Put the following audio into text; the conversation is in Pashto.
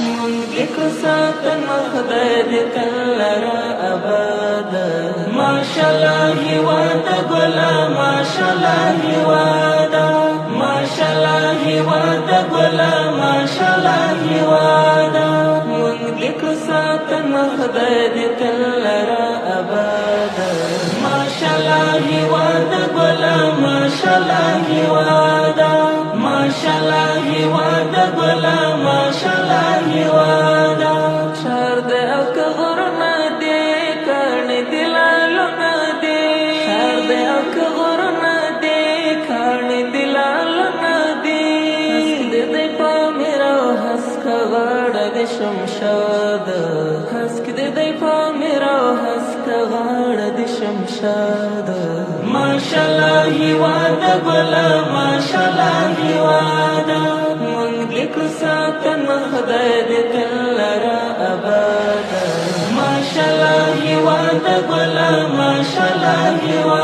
منګلیک ساتن خدای دې کلره آباد ماشاءالله هیواد ګلا ماشاءالله هیواد ماشاءالله هیواد ګلا ماشاءالله هیواد منګلیک ساتن خدای دې کلره آباد ماشاءالله هیواد ګلا ماشاءالله هیواد ماشاءالله هیواد ګلا ماشاءالله هیواد شهر د اکغرنا دې کړي دلالونه دې شهر د اکغرنا دې کړي دلالونه دې دې په میرا حسک غړ د شمشاد حسک دې په میرا حسک غړ د شمشاد ماشاءالله هیواد ګلا ماشاءالله هیواد منګلیک ساتن خدای دې کلره آباد ماشاءالله هیواد ګلا ماشاءالله هیواد